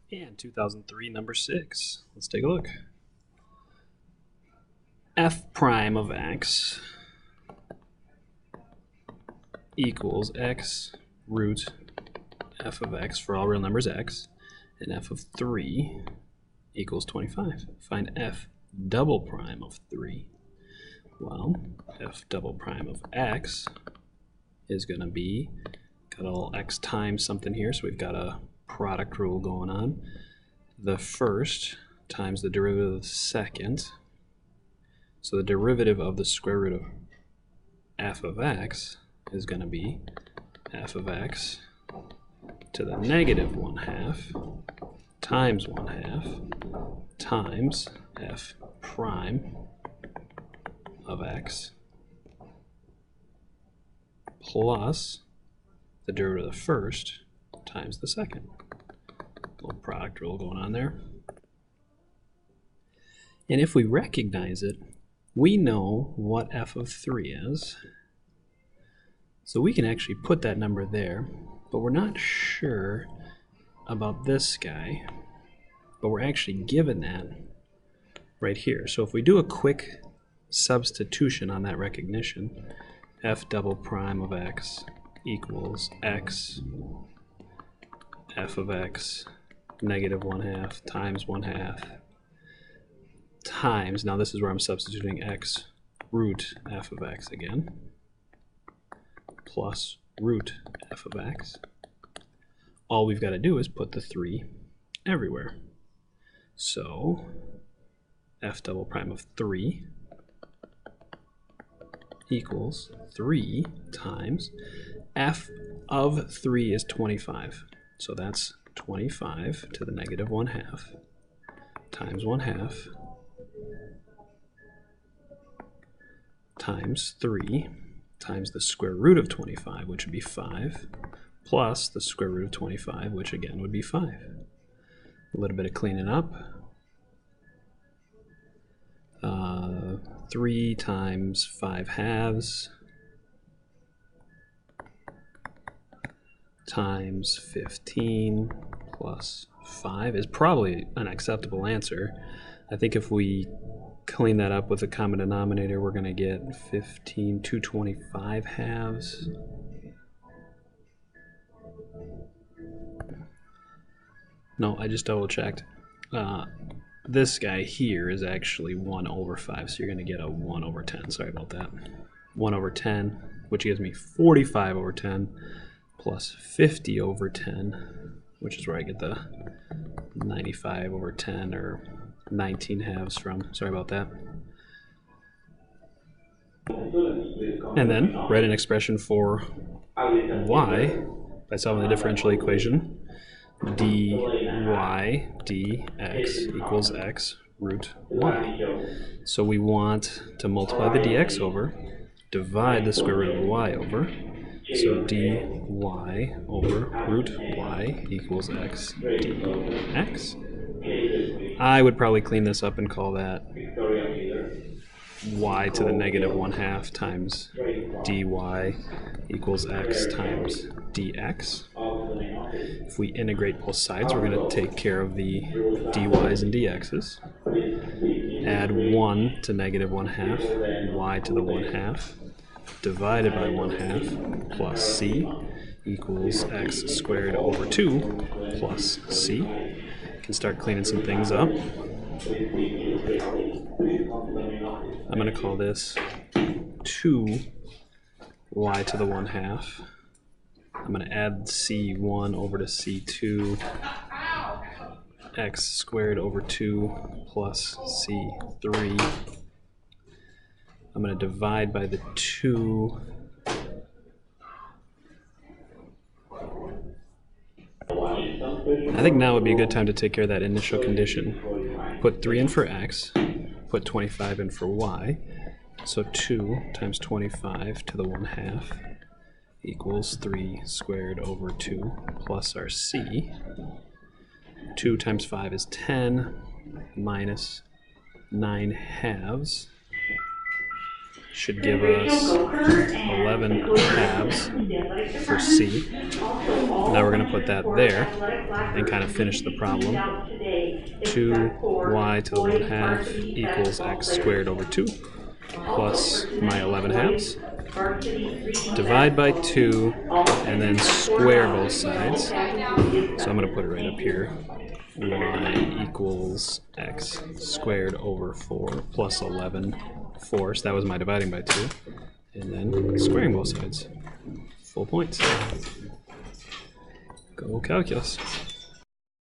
And 2003, number 6. Let's take a look. F prime of x equals x root f of x for all real numbers x, and f of 3 equals 25. Find f double prime of 3. Well, f double prime of x is going to be, got all x times something here, so we've got a product rule going on. The first times the derivative of the second. So the derivative of the square root of f of x is going to be f of x to the negative 1/2 times 1/2 times f prime of x plus the derivative of the first times the second. Little product rule going on there. And if we recognize it, we know what f of 3 is. So we can actually put that number there, but we're not sure about this guy, but we're actually given that right here. So if we do a quick substitution on that recognition, f double prime of x equals x f of x negative 1/2 times 1/2 times, now this is where I'm substituting x root f of x again, plus root f of x. All we've got to do is put the 3 everywhere. So f double prime of 3 equals 3 times f of 3 is 25. So that's 25 to the negative 1/2 times 1/2 times 3 times the square root of 25, which would be 5, plus the square root of 25, which again would be 5. A little bit of cleaning up. 3 times 5/2 times 15 plus 5 is probably an acceptable answer. I think if we clean that up with a common denominator, we're going to get 15 to 25 halves. No, I just double checked. This guy here is actually 1 over 5, so you're going to get a 1 over 10. Sorry about that. 1 over 10, which gives me 45 over 10, plus 50 over 10, which is where I get the 95 over 10, or 19 halves from. Sorry about that. And then write an expression for y by solving the differential equation. dy dx equals x root y. So we want to multiply the dx over, divide the square root of y over. So dy over root y equals x dx. I would probably clean this up and call that y to the negative 1/2 times dy equals x times dx. If we integrate both sides, we're going to take care of the dy's and dx's. Add 1 to negative 1/2, y to the 1/2, divided by 1/2, plus c equals x squared over 2 plus c. Can start cleaning some things up. I'm going to call this 2y to the 1/2. I'm going to add c1 over to c2, x squared over 2 plus c3. I'm going to divide by the 2. I think now would be a good time to take care of that initial condition. Put 3 in for x, put 25 in for y. So 2 times 25 to the 1/2 equals 3 squared over 2 plus our c. 2 times 5 is 10 minus 9 halves should give us 11 halves for C. Now we're going to put that there and kind of finish the problem. 2y to the 1/2 equals x squared over 2 plus my 11 halves. Divide by 2 and then square both sides. So I'm going to put it right up here. Y equals x squared over 4 plus 11 fourths. That was my dividing by 2. And then squaring both sides. Full points. Go calculus.